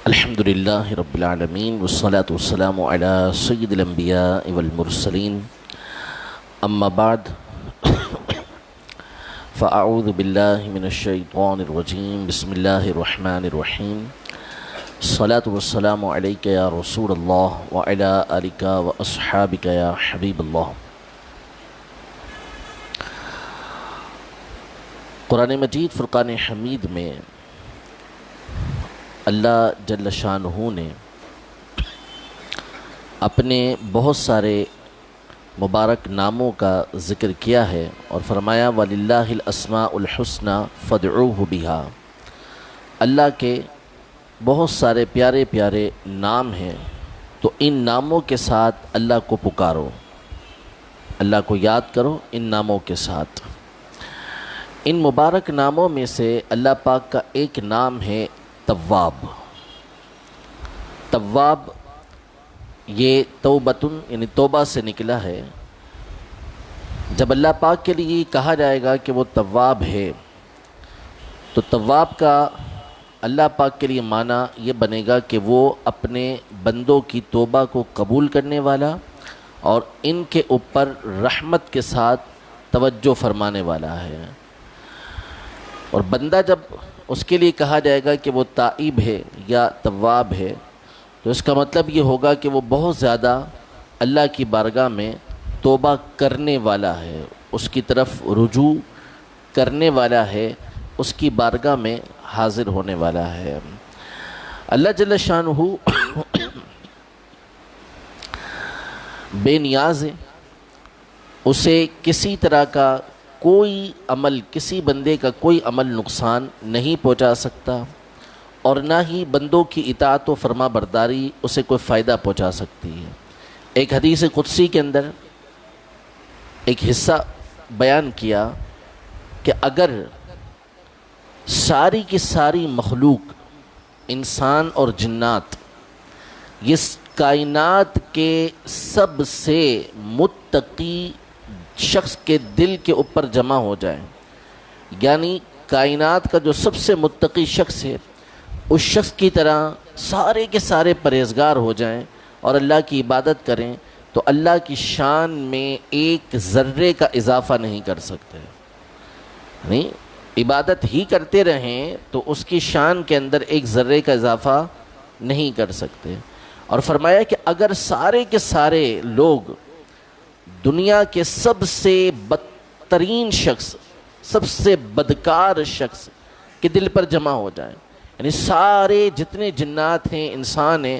الحمد لله رب العالمين والصلاة والسلام على سيد الأنبياء والمرسلين أما بعد فأعوذ بالله من الشيطان الرجيم بسم الله الرحمن الرحيم الصلاة والسلام عليك يا رسول الله وعلى آلك وأصحابك يا حبيب الله۔ قرآن مجید فرقان حمید میں اللہ جل شانہ نے اپنے بہت سارے مبارک ناموں کا ذکر کیا ہے اور فرمایا وَلِلَّهِ الْأَسْمَاءُ الْحُسْنَى فَادْعُوهُ بِهَا۔ اللہ کے بہت سارے پیارے پیارے نام ہیں، تو ان ناموں کے ساتھ اللہ کو پکارو، اللہ کو یاد کرو ان ناموں کے ساتھ۔ ان مبارک ناموں میں سے اللہ پاک کا ایک نام ہے تواب۔ تواب یہ توبتن یعنی توبہ سے نکلا ہے۔ جب اللہ پاک کے لیے کہا جائے گا کہ وہ تواب ہے، تو تواب کا اللہ پاک کے لیے معنی یہ بنے گا کہ وہ اپنے بندوں کی توبہ کو قبول کرنے والا اور ان کے اوپر رحمت کے ساتھ توجہ فرمانے والا ہے۔ اور بندہ جب اس کے لیے کہا جائے گا کہ وہ تائب ہے یا تواب ہے، تو اس کا مطلب یہ ہوگا کہ وہ بہت زیادہ اللہ کی بارگاہ میں توبہ کرنے والا ہے، اس کی طرف رجوع کرنے والا ہے، اس کی بارگاہ میں حاضر ہونے والا ہے۔ اللہ جل شانہ بے نیاز ہے، اسے کسی طرح کا کوئی عمل، کسی بندے کا کوئی عمل نقصان نہیں پہنچا سکتا، اور نہ ہی بندوں کی اطاعت و فرما برداری اسے کوئی فائدہ پہنچا سکتی ہے۔ ایک حدیث قدسی کے اندر ایک حصہ بیان کیا کہ اگر ساری کی ساری مخلوق، انسان اور جنات، اس کائنات کے سب سے متقی شخص کے دل کے اوپر جمع ہو جائیں، یعنی کائنات کا جو سب سے متقی شخص ہے اس شخص کی طرح سارے کے سارے پرہیزگار ہو جائیں اور اللہ کی عبادت کریں، تو اللہ کی شان میں ایک ذرے کا اضافہ نہیں کر سکتے۔ یعنی عبادت ہی کرتے رہیں تو اس کی شان کے اندر ایک ذرے کا اضافہ نہیں کر سکتے۔ اور فرمایا کہ اگر سارے کے سارے لوگ دنیا کے سب سے بدترین شخص، سب سے بدکار شخص کے دل پر جمع ہو جائیں، یعنی سارے جتنے جنات ہیں، انسان ہیں،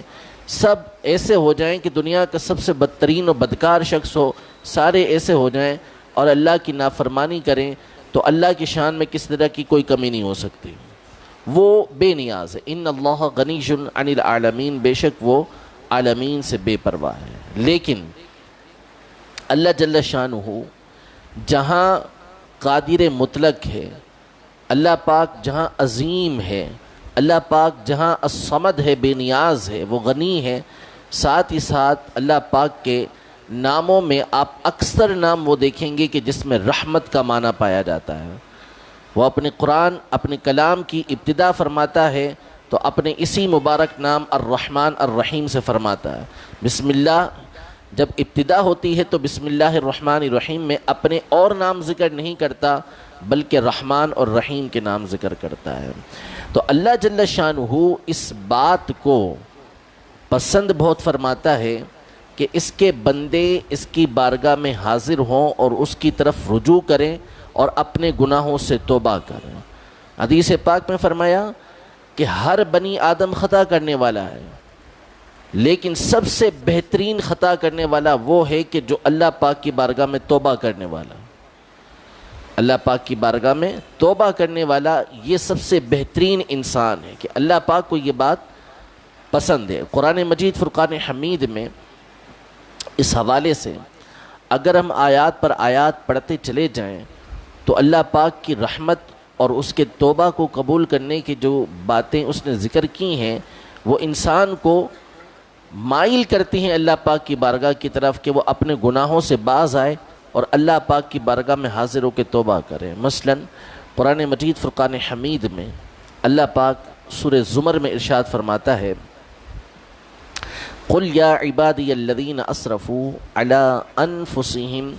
سب ایسے ہو جائیں کہ دنیا کا سب سے بدترین اور بدکار شخص ہو، سارے ایسے ہو جائیں اور اللہ کی نافرمانی کریں، تو اللہ کی شان میں کس طرح کی کوئی کمی نہیں ہو سکتی۔ وہ بے نیاز ہے۔ ان اللہ غنی عن العالمین، بے شک وہ عالمین سے بے پرواہ ہے۔ لیکن اللہ جل شانہ جہاں قادر مطلق ہے، اللہ پاک جہاں عظیم ہے، اللہ پاک جہاں الصمد ہے، بے نیاز ہے، وہ غنی ہے، ساتھ ہی ساتھ اللہ پاک کے ناموں میں آپ اکثر نام وہ دیکھیں گے کہ جس میں رحمت کا معنی پایا جاتا ہے۔ وہ اپنے قرآن، اپنے کلام کی ابتدا فرماتا ہے تو اپنے اسی مبارک نام الرحمن الرحیم سے فرماتا ہے۔ بسم اللہ جب ابتدا ہوتی ہے تو بسم اللہ الرحمن الرحیم میں اپنے اور نام ذکر نہیں کرتا، بلکہ رحمان اور رحیم کے نام ذکر کرتا ہے۔ تو اللہ جل شانہ اس بات کو پسند بہت فرماتا ہے کہ اس کے بندے اس کی بارگاہ میں حاضر ہوں اور اس کی طرف رجوع کریں اور اپنے گناہوں سے توبہ کریں۔ حدیث پاک میں فرمایا کہ ہر بنی آدم خطا کرنے والا ہے، لیکن سب سے بہترین خطا کرنے والا وہ ہے کہ جو اللہ پاک کی بارگاہ میں توبہ کرنے والا۔ اللہ پاک کی بارگاہ میں توبہ کرنے والا یہ سب سے بہترین انسان ہے، کہ اللہ پاک کو یہ بات پسند ہے۔ قرآن مجید فرقان حمید میں اس حوالے سے اگر ہم آیات پر آیات پڑھتے چلے جائیں تو اللہ پاک کی رحمت اور اس کے توبہ کو قبول کرنے کی جو باتیں اس نے ذکر کی ہیں، وہ انسان کو مائل کرتی ہیں اللہ پاک کی بارگاہ کی طرف کہ وہ اپنے گناہوں سے باز آئے اور اللہ پاک کی بارگاہ میں حاضر ہو کے توبہ کرے۔ مثلا قرآن مجید فرقان حمید میں اللہ پاک سورہ زمر میں ارشاد فرماتا ہے قل یا عبادی الذین اسرفوا علی انفسہم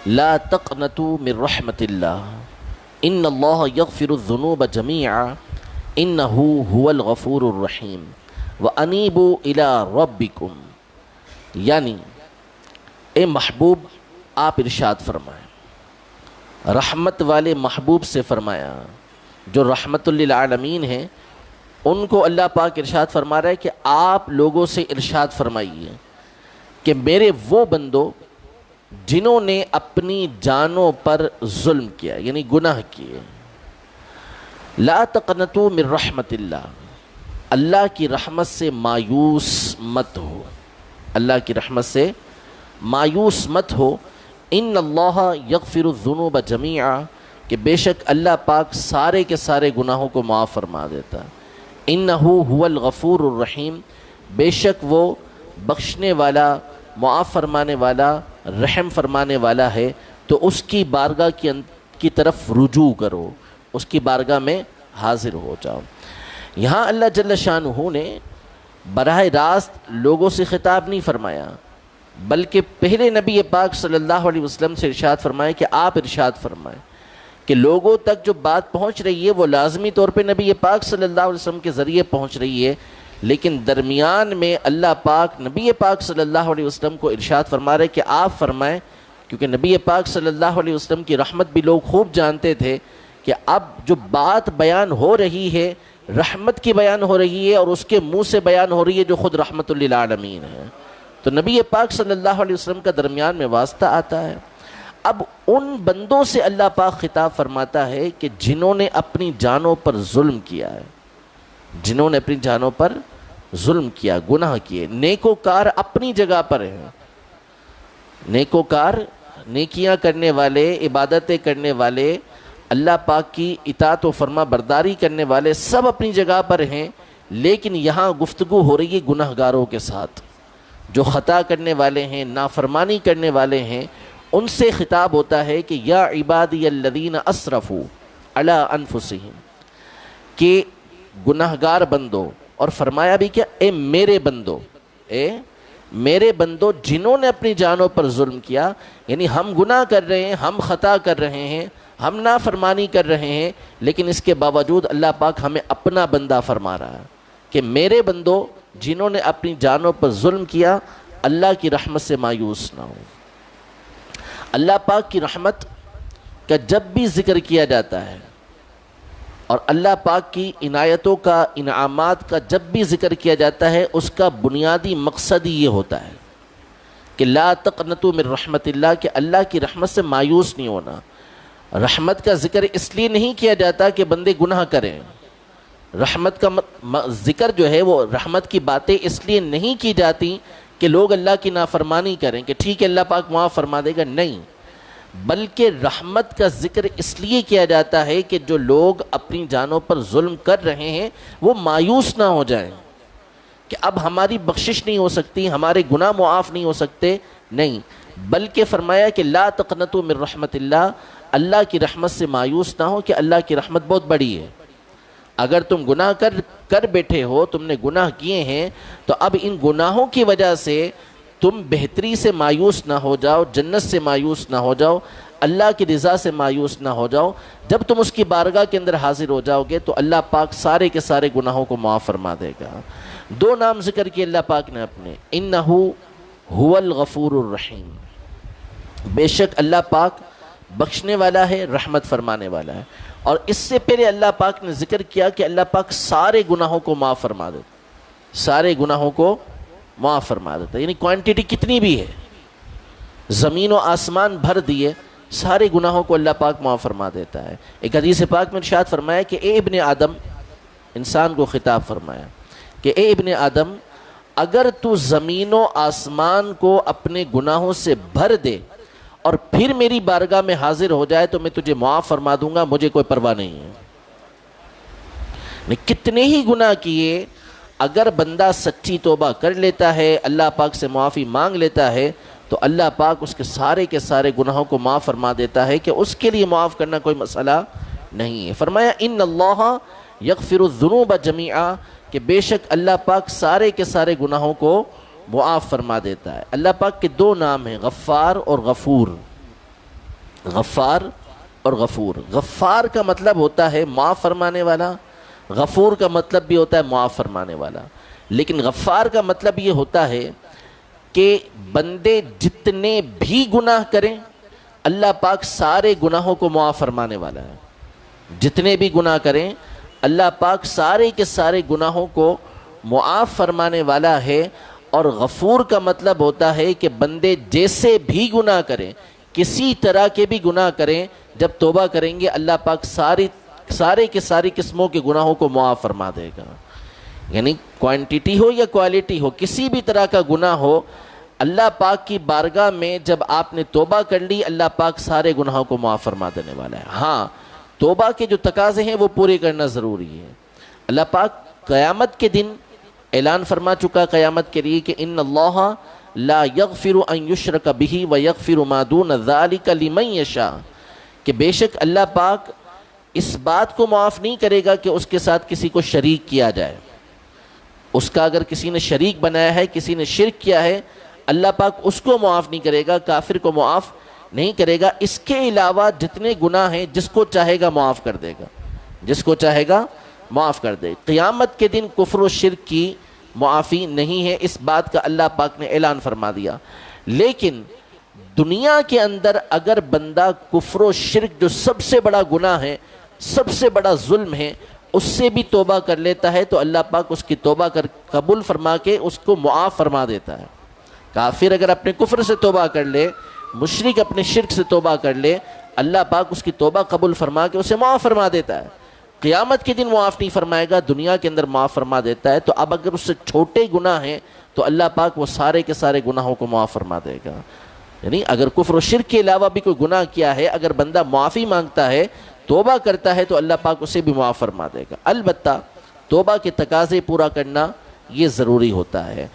لا تقنطوا من رحمت اللہ ان اللہ یغفر الذنوب جمیعا انہ هو الغفور الرحیم وانیبوا الی ربکم، یعنی اے محبوب آپ ارشاد فرمائیں، رحمت والے محبوب سے فرمایا جو رحمت للعالمین ہیں، ان کو اللہ پاک ارشاد فرما رہا ہے کہ آپ لوگوں سے ارشاد فرمائیے کہ میرے وہ بندوں جنہوں نے اپنی جانوں پر ظلم کیا، یعنی گناہ کیے، لا تقنطوا من رحمت اللہ، اللہ کی رحمت سے مایوس مت ہو، اللہ کی رحمت سے مایوس مت ہو، ان اللہ یغفر الذنوب جمیعا، کہ بے شک اللہ پاک سارے کے سارے گناہوں کو معاف فرما دیتا، انہ هو الغفور الرحیم، بے شک وہ بخشنے والا، معاف فرمانے والا، رحم فرمانے والا ہے، تو اس کی بارگاہ کی طرف رجوع کرو، اس کی بارگاہ میں حاضر ہو جاؤ۔ یہاں اللہ جل شانہ نے براہ راست لوگوں سے خطاب نہیں فرمایا، بلکہ پہلے نبی پاک صلی اللہ علیہ وسلم سے ارشاد فرمائے کہ آپ ارشاد فرمائیں کہ لوگوں تک جو بات پہنچ رہی ہے وہ لازمی طور پہ نبی پاک صلی اللہ علیہ وسلم کے ذریعے پہنچ رہی ہے، لیکن درمیان میں اللہ پاک نبی پاک صلی اللہ علیہ وسلم کو ارشاد فرما رہے کہ آپ فرمائیں، کیونکہ نبی پاک صلی اللہ علیہ وسلم کی رحمت بھی لوگ خوب جانتے تھے کہ اب جو بات بیان ہو رہی ہے رحمت کی بیان ہو رہی ہے اور اس کے منہ سے بیان ہو رہی ہے جو خود رحمت للعالمین ہے، تو نبی پاک صلی اللہ علیہ وسلم کا درمیان میں واسطہ آتا ہے۔ اب ان بندوں سے اللہ پاک خطاب فرماتا ہے کہ جنہوں نے اپنی جانوں پر ظلم کیا ہے، جنہوں نے اپنی جانوں پر ظلم کیا، گناہ کیے، نیکوکار اپنی جگہ پر ہیں، نیکوکار، نیکیاں کرنے والے، عبادتیں کرنے والے، اللہ پاک کی اطاعت و فرما برداری کرنے والے سب اپنی جگہ پر ہیں، لیکن یہاں گفتگو ہو رہی ہے گناہ گاروں کے ساتھ، جو خطا کرنے والے ہیں، نافرمانی کرنے والے ہیں، ان سے خطاب ہوتا ہے کہ یا عبادی الذین اسرفوا علی انفسہم، کہ گناہ گار بندو، اور فرمایا بھی کہ اے میرے بندو، اے میرے بندو جنہوں نے اپنی جانوں پر ظلم کیا، یعنی ہم گناہ کر رہے ہیں، ہم خطا کر رہے ہیں، ہم نافرمانی کر رہے ہیں، لیکن اس کے باوجود اللہ پاک ہمیں اپنا بندہ فرما رہا ہے کہ میرے بندو جنہوں نے اپنی جانوں پر ظلم کیا، اللہ کی رحمت سے مایوس نہ ہو۔ اللہ پاک کی رحمت کا جب بھی ذکر کیا جاتا ہے اور اللہ پاک کی عنایتوں کا، انعامات کا جب بھی ذکر کیا جاتا ہے، اس کا بنیادی مقصد ہی یہ ہوتا ہے کہ لا تقنطوا من رحمت اللہ، کہ اللہ کی رحمت سے مایوس نہیں ہونا۔ رحمت کا ذکر اس لیے نہیں کیا جاتا کہ بندے گناہ کریں، رحمت کا ذکر جو ہے وہ رحمت کی باتیں اس لیے نہیں کی جاتی کہ لوگ اللہ کی نافرمانی کریں کہ ٹھیک ہے اللہ پاک معاف فرما دے گا، نہیں، بلکہ رحمت کا ذکر اس لیے کیا جاتا ہے کہ جو لوگ اپنی جانوں پر ظلم کر رہے ہیں وہ مایوس نہ ہو جائیں کہ اب ہماری بخشش نہیں ہو سکتی، ہمارے گناہ معاف نہیں ہو سکتے، نہیں، بلکہ فرمایا کہ لا تقنطوا من رحمت اللہ، اللہ کی رحمت سے مایوس نہ ہو کہ اللہ کی رحمت بہت بڑی ہے۔ اگر تم گناہ کر بیٹھے ہو، تم نے گناہ کیے ہیں، تو اب ان گناہوں کی وجہ سے تم بہتری سے مایوس نہ ہو جاؤ، جنت سے مایوس نہ ہو جاؤ، اللہ کی رضا سے مایوس نہ ہو جاؤ۔ جب تم اس کی بارگاہ کے اندر حاضر ہو جاؤ گے تو اللہ پاک سارے کے سارے گناہوں کو معاف فرما دے گا۔ دو نام ذکر کیے اللہ پاک نے اپنے، انہ هو الغفور الرحیم، بے شک اللہ پاک بخشنے والا ہے، رحمت فرمانے والا ہے۔ اور اس سے پہلے اللہ پاک نے ذکر کیا کہ اللہ پاک سارے گناہوں کو معاف فرما دیتا، سارے گناہوں کو معاف فرما دیتا، یعنی کوانٹٹی کتنی بھی ہے، زمین و آسمان بھر دیے، سارے گناہوں کو اللہ پاک معاف فرما دیتا ہے۔ ایک حدیث پاک میں ارشاد فرمایا کہ اے ابن آدم، انسان کو خطاب فرمایا کہ اے ابن آدم، اگر تو زمین و آسمان کو اپنے گناہوں سے بھر دے اور پھر میری بارگاہ میں حاضر ہو جائے تو میں تجھے معاف فرما دوں گا، مجھے کوئی پرواہ نہیں ہے۔ کتنے ہی گناہ کیے، اگر بندہ سچی توبہ کر لیتا ہے، اللہ پاک سے معافی مانگ لیتا ہے، تو اللہ پاک اس کے سارے گناہوں کو معاف فرما دیتا ہے کہ اس کے لیے معاف کرنا کوئی مسئلہ نہیں ہے۔ فرمایا ان اللہ یغفر الذنوب جمیعا، کہ بے شک اللہ پاک سارے کے سارے گناہوں کو معاف فرما دیتا ہے۔ اللہ پاک کے دو نام ہیں، غفار اور غفور۔ غفار اور غفور۔ غفار کا مطلب ہوتا ہے معاف فرمانے والا، غفور کا مطلب بھی ہوتا ہے معاف فرمانے والا، لیکن غفار کا مطلب یہ ہوتا ہے کہ بندے جتنے بھی گناہ کریں اللہ پاک سارے گناہوں کو معاف فرمانے والا ہے۔ جتنے بھی گناہ کریں اللہ پاک سارے کے سارے گناہوں کو معاف فرمانے والا ہے۔ اور غفور کا مطلب ہوتا ہے کہ بندے جیسے بھی گناہ کریں، کسی طرح کے بھی گناہ کریں، جب توبہ کریں گے اللہ پاک سارے کے ساری قسموں کے گناہوں کو معاف فرما دے گا۔ یعنی کوانٹیٹی ہو یا کوالٹی ہو، کسی بھی طرح کا گناہ ہو، اللہ پاک کی بارگاہ میں جب آپ نے توبہ کر لی اللہ پاک سارے گناہوں کو معاف فرما دینے والا ہے۔ ہاں، توبہ کے جو تقاضے ہیں وہ پورے کرنا ضروری ہے۔ اللہ پاک قیامت کے دن اعلان فرما چکا قیامت کے لیے کہ ان اللہ لا یغفر ان یشرک بہ ویغفر ما دون ذلک لمن یشاء، کہ بے شک اللہ پاک اس بات کو معاف نہیں کرے گا کہ اس کے ساتھ کسی کو شریک کیا جائے۔ اس کا اگر کسی نے شریک بنایا ہے، کسی نے شرک کیا ہے، اللہ پاک اس کو معاف نہیں کرے گا، کافر کو معاف نہیں کرے گا۔ اس کے علاوہ جتنے گناہ ہیں جس کو چاہے گا معاف کر دے گا، جس کو چاہے گا معاف کر دے۔ قیامت کے دن کفر و شرک کی معافی نہیں ہے، اس بات کا اللہ پاک نے اعلان فرما دیا۔ لیکن دنیا کے اندر اگر بندہ کفر و شرک جو سب سے بڑا گناہ ہے، سب سے بڑا ظلم ہے، اس سے بھی توبہ کر لیتا ہے تو اللہ پاک اس کی توبہ قبول فرما کے اس کو معاف فرما دیتا ہے۔ کافر اگر اپنے کفر سے توبہ کر لے، مشرک اپنے شرک سے توبہ کر لے، اللہ پاک اس کی توبہ قبول فرما کے اسے معاف فرما دیتا ہے۔ قیامت کے دن معاف نہیں فرمائے گا، دنیا کے اندر معاف فرما دیتا ہے۔ تو اب اگر اس سے چھوٹے گناہ ہیں تو اللہ پاک وہ سارے کے سارے گناہوں کو معاف فرما دے گا۔ یعنی اگر کفر و شرک کے علاوہ بھی کوئی گناہ کیا ہے، اگر بندہ معافی مانگتا ہے، توبہ کرتا ہے تو اللہ پاک اسے بھی معاف فرما دے گا۔ البتہ توبہ کے تقاضے پورا کرنا یہ ضروری ہوتا ہے۔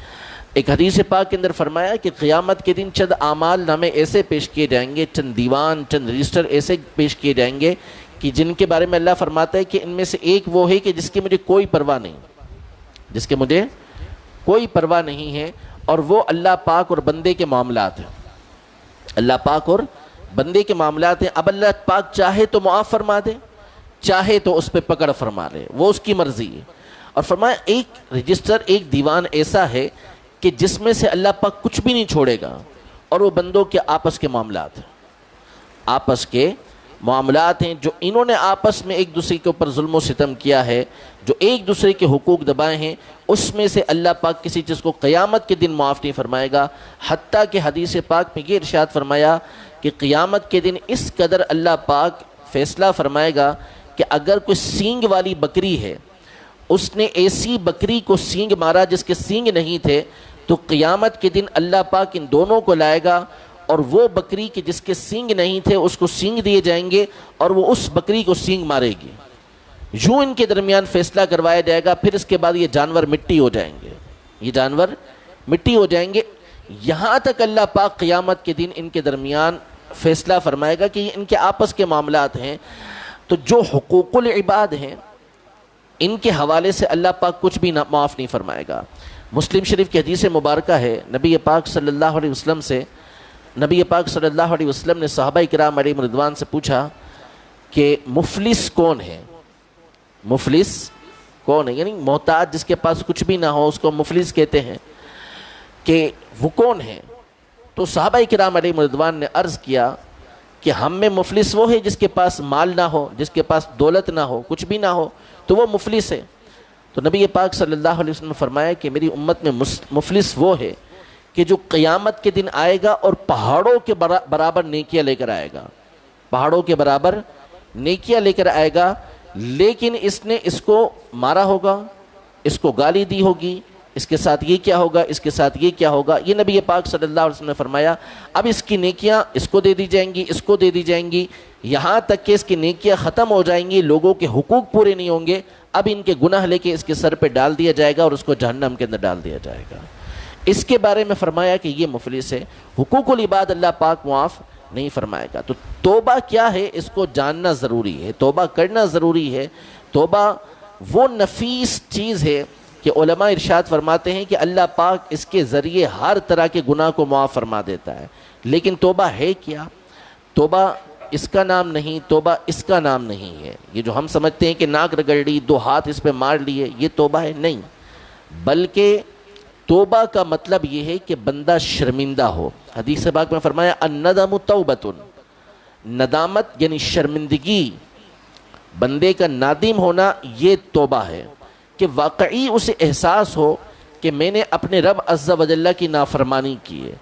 ایک حدیث پاک کے اندر فرمایا کہ قیامت کے دن چند اعمال نامے ایسے پیش کیے جائیں گے، چند دیوان، چند رجسٹر ایسے پیش کیے جائیں گے کہ جن کے بارے میں اللہ فرماتا ہے کہ ان میں سے ایک وہ ہے کہ جس کی مجھے کوئی پرواہ نہیں، جس کے مجھے کوئی پرواہ نہیں ہے، اور وہ اللہ پاک اور بندے کے معاملات ہیں۔ اللہ پاک اور بندے کے معاملات ہیں۔ اب اللہ پاک چاہے تو معاف فرما دے، چاہے تو اس پہ پکڑ فرما لے، وہ اس کی مرضی ہے۔ اور فرمایا ایک رجسٹر، ایک دیوان ایسا ہے کہ جس میں سے اللہ پاک کچھ بھی نہیں چھوڑے گا، اور وہ بندوں کے آپس کے معاملات ہیں، آپس کے معاملات ہیں، جو انہوں نے آپس میں ایک دوسرے کے اوپر ظلم و ستم کیا ہے، جو ایک دوسرے کے حقوق دبائے ہیں، اس میں سے اللہ پاک کسی چیز کو قیامت کے دن معاف نہیں فرمائے گا۔ حتیٰ کہ حدیث پاک میں یہ ارشاد فرمایا کہ قیامت کے دن اس قدر اللہ پاک فیصلہ فرمائے گا کہ اگر کوئی سینگ والی بکری ہے، اس نے ایسی بکری کو سینگ مارا جس کے سینگ نہیں تھے، تو قیامت کے دن اللہ پاک ان دونوں کو لائے گا، اور وہ بکری کے جس کے سینگ نہیں تھے اس کو سینگ دیے جائیں گے، اور وہ اس بکری کو سینگ مارے گی۔ یوں ان کے درمیان فیصلہ کروایا جائے گا، پھر اس کے بعد یہ جانور مٹی ہو جائیں گے، یہ جانور مٹی ہو جائیں گے۔ یہاں تک اللہ پاک قیامت کے دن ان کے درمیان فیصلہ فرمائے گا کہ یہ ان کے آپس کے معاملات ہیں۔ تو جو حقوق العباد ہیں ان کے حوالے سے اللہ پاک کچھ بھی معاف نہیں فرمائے گا۔ مسلم شریف کی حدیث مبارکہ ہے، نبی پاک صلی اللہ علیہ وسلم سے، نبی پاک صلی اللہ علیہ وسلم نے صحابہ کرام علیہم رضوان سے پوچھا کہ مفلس کون ہے؟ مفلس کون ہے؟ یعنی محتاج، جس کے پاس کچھ بھی نہ ہو اس کو مفلس کہتے ہیں، کہ وہ کون ہے؟ تو صحابہ کرام علیہم رضوان نے عرض کیا کہ ہم میں مفلس وہ ہے جس کے پاس مال نہ ہو، جس کے پاس دولت نہ ہو، کچھ بھی نہ ہو، تو وہ مفلس ہے۔ تو نبی پاک صلی اللہ علیہ وسلم نے فرمایا کہ میری امت میں مفلس وہ ہے کہ جو قیامت کے دن آئے گا اور پہاڑوں کے برابر نیکیاں لے کر آئے گا، پہاڑوں کے برابر نیکیاں لے کر آئے گا، لیکن اس نے اس کو مارا ہوگا، اس کو گالی دی ہوگی، اس کے ساتھ یہ کیا ہوگا، اس کے ساتھ یہ کیا ہوگا۔ یہ نبی پاک صلی اللہ علیہ وسلم نے فرمایا اب اس کی نیکیاں اس کو دے دی جائیں گی، اس کو دے دی جائیں گی، یہاں تک کہ اس کی نیکیاں ختم ہو جائیں گی، لوگوں کے حقوق پورے نہیں ہوں گے، اب ان کے گناہ لے کے اس کے سر پہ ڈال دیا جائے گا اور اس کو جہنم کے اندر ڈال دیا جائے گا۔ اس کے بارے میں فرمایا کہ یہ مفلس ہے۔ حقوق العباد اللہ پاک معاف نہیں فرمائے گا۔ تو توبہ کیا ہے اس کو جاننا ضروری ہے، توبہ کرنا ضروری ہے۔ توبہ وہ نفیس چیز ہے کہ علماء ارشاد فرماتے ہیں کہ اللہ پاک اس کے ذریعے ہر طرح کے گناہ کو معاف فرما دیتا ہے. لیکن توبہ ہے کیا؟ توبہ اس کا نام نہیں، توبہ اس کا نام نہیں ہے. یہ جو ہم سمجھتے ہیں کہ ناک رگڑ لی، 2 ہاتھ اس پہ مار لیے، یہ توبہ ہے؟ نہیں. بلکہ توبہ کا مطلب یہ ہے کہ بندہ شرمندہ ہو. حدیث پاک میں فرمایا الندم توبۃ، ندامت یعنی شرمندگی، بندے کا نادم ہونا یہ توبہ ہے، کہ واقعی اسے احساس ہو کہ میں نے اپنے رب عز و جل کی نافرمانی کی ہے،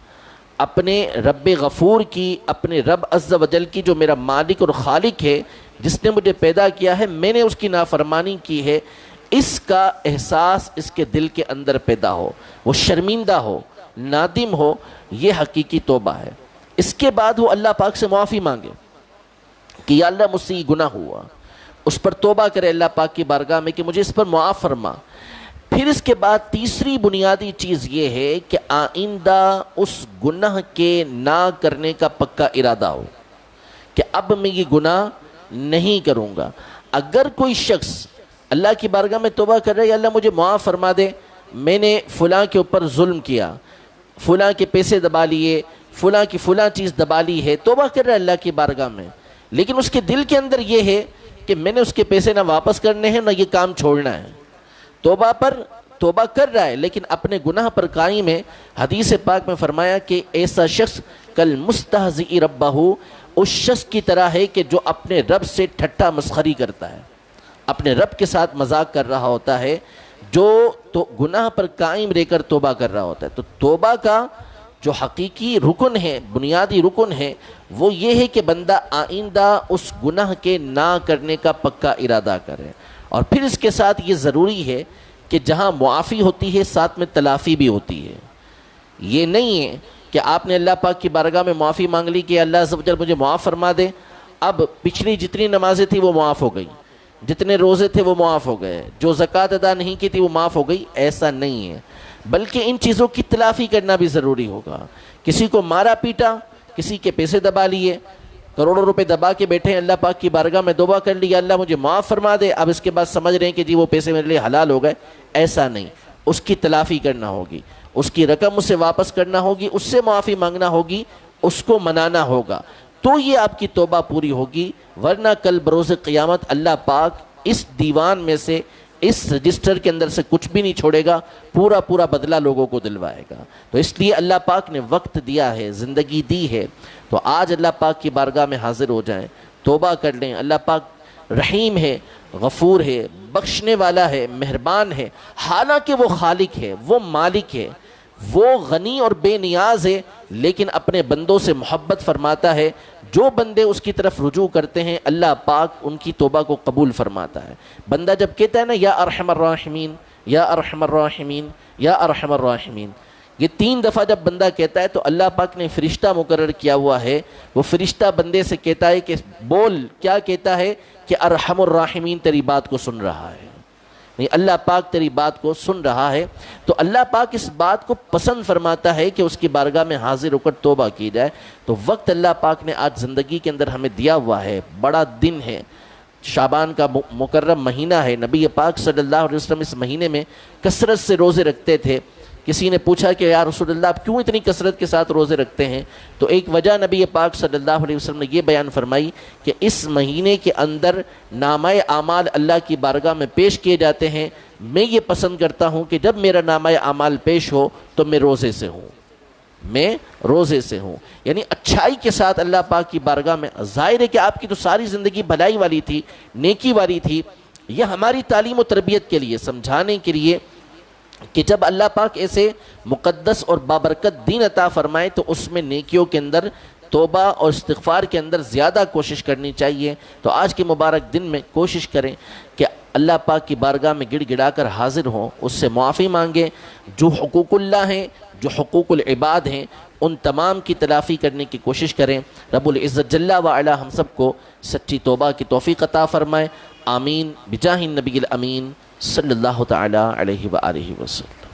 اپنے رب غفور کی، اپنے رب عز و جل کی جو میرا مالک اور خالق ہے، جس نے مجھے پیدا کیا ہے، میں نے اس کی نافرمانی کی ہے. اس کا احساس اس کے دل کے اندر پیدا ہو، وہ شرمندہ ہو، نادم ہو، یہ حقیقی توبہ ہے. اس کے بعد وہ اللہ پاک سے معافی مانگے کہ یا اللہ مجھ سے یہ گناہ ہوا، اس پر توبہ کرے اللہ پاک کی بارگاہ میں کہ مجھے اس پر معاف فرما. پھر اس کے بعد تیسری بنیادی چیز یہ ہے کہ آئندہ اس گناہ کے نہ کرنے کا پکا ارادہ ہو کہ اب میں یہ گناہ نہیں کروں گا. اگر کوئی شخص اللہ کی بارگاہ میں توبہ کر رہا ہے، یا اللہ مجھے معاف فرما دے، میں نے فلاں کے اوپر ظلم کیا، فلاں کے پیسے دبا لیے، فلاں کی فلاں چیز دبا لی ہے، توبہ کر رہا ہے اللہ کی بارگاہ میں، لیکن اس کے دل کے اندر یہ ہے کہ میں نے اس کے پیسے نہ واپس کرنے ہیں نہ یہ کام چھوڑنا ہے. توبہ پر توبہ کر رہا ہے لیکن اپنے گناہ پر قائم ہے. حدیث پاک میں فرمایا کہ ایسا شخص کل مستہزئ ربہ، اس شخص کی طرح ہے کہ جو اپنے رب سے ٹھٹا مسخری کرتا ہے، اپنے رب کے ساتھ مذاق کر رہا ہوتا ہے، جو تو گناہ پر قائم رہ کر توبہ کر رہا ہوتا ہے. تو توبہ کا جو حقیقی رکن ہے، بنیادی رکن ہے، وہ یہ ہے کہ بندہ آئندہ اس گناہ کے نہ کرنے کا پکا ارادہ کرے. اور پھر اس کے ساتھ یہ ضروری ہے کہ جہاں معافی ہوتی ہے ساتھ میں تلافی بھی ہوتی ہے. یہ نہیں ہے کہ آپ نے اللہ پاک کی بارگاہ میں معافی مانگ لی کہ اللہ عز و جل مجھے معاف فرما دے، اب پچھلی جتنی نمازیں تھیں وہ معاف ہو گئی، جتنے روزے تھے وہ معاف ہو گئے، جو زکوٰۃ ادا نہیں کی تھی وہ معاف ہو گئی. ایسا نہیں ہے، بلکہ ان چیزوں کی تلافی کرنا بھی ضروری ہوگا. کسی کو مارا پیٹا، کسی کے پیسے دبا لیے، کروڑوں روپے دبا کے بیٹھے ہیں، اللہ پاک کی بارگاہ میں توبہ کر لیا اللہ مجھے معاف فرما دے، اب اس کے بعد سمجھ رہے ہیں کہ جی وہ پیسے میرے لیے حلال ہو گئے. ایسا نہیں، اس کی تلافی کرنا ہوگی، اس کی رقم اسے واپس کرنا ہوگی، اس سے معافی مانگنا ہوگی، اس کو منانا ہوگا، تو یہ آپ کی توبہ پوری ہوگی. ورنہ کل بروز قیامت اللہ پاک اس دیوان میں سے، اس رجسٹر کے اندر سے کچھ بھی نہیں چھوڑے گا، پورا پورا بدلہ لوگوں کو دلوائے گا. تو اس لیے اللہ پاک نے وقت دیا ہے، زندگی دی ہے، تو آج اللہ پاک کی بارگاہ میں حاضر ہو جائیں، توبہ کر لیں. اللہ پاک رحیم ہے، غفور ہے، بخشنے والا ہے، مہربان ہے، حالانکہ وہ خالق ہے، وہ مالک ہے، وہ غنی اور بے نیاز ہے، لیکن اپنے بندوں سے محبت فرماتا ہے. جو بندے اس کی طرف رجوع کرتے ہیں اللہ پاک ان کی توبہ کو قبول فرماتا ہے. بندہ جب کہتا ہے نا یا ارحم الراحمین یا ارحم الراحمین یا ارحم الراحمین، یہ 3 دفعہ جب بندہ کہتا ہے تو اللہ پاک نے فرشتہ مقرر کیا ہوا ہے، وہ فرشتہ بندے سے کہتا ہے کہ بول، کیا کہتا ہے کہ ارحم الراحمین تیری بات کو سن رہا ہے. اللہ پاک تیری بات کو سن رہا ہے. تو اللہ پاک اس بات کو پسند فرماتا ہے کہ اس کی بارگاہ میں حاضر ہو کر توبہ کی جائے. تو وقت اللہ پاک نے آج زندگی کے اندر ہمیں دیا ہوا ہے، بڑا دن ہے، شعبان کا مکرم مہینہ ہے. نبی پاک صلی اللہ علیہ وسلم اس مہینے میں کثرت سے روزے رکھتے تھے. کسی نے پوچھا کہ یا رسول اللہ آپ کیوں اتنی کثرت کے ساتھ روزے رکھتے ہیں؟ تو ایک وجہ نبی پاک صلی اللہ علیہ وسلم نے یہ بیان فرمائی کہ اس مہینے کے اندر نامہ اعمال اللہ کی بارگاہ میں پیش کیے جاتے ہیں. میں یہ پسند کرتا ہوں کہ جب میرا نامہ اعمال پیش ہو تو میں روزے سے ہوں، میں روزے سے ہوں، یعنی اچھائی کے ساتھ اللہ پاک کی بارگاہ میں. ظاہر ہے کہ آپ کی تو ساری زندگی بھلائی والی تھی، نیکی والی تھی. یہ ہماری تعلیم و تربیت کے لیے، سمجھانے کے لیے کہ جب اللہ پاک ایسے مقدس اور بابرکت دین عطا فرمائے تو اس میں نیکیوں کے اندر، توبہ اور استغفار کے اندر زیادہ کوشش کرنی چاہیے. تو آج کے مبارک دن میں کوشش کریں کہ اللہ پاک کی بارگاہ میں گڑ گڑا کر حاضر ہوں، اس سے معافی مانگیں. جو حقوق اللہ ہیں، جو حقوق العباد ہیں، ان تمام کی تلافی کرنے کی کوشش کریں. رب العزت جل وعلا ہم سب کو سچی توبہ کی توفیق عطا فرمائے. آمین بجاہ النبی الامین صلی اللہ تعالی علیہ وآلہ وسلم.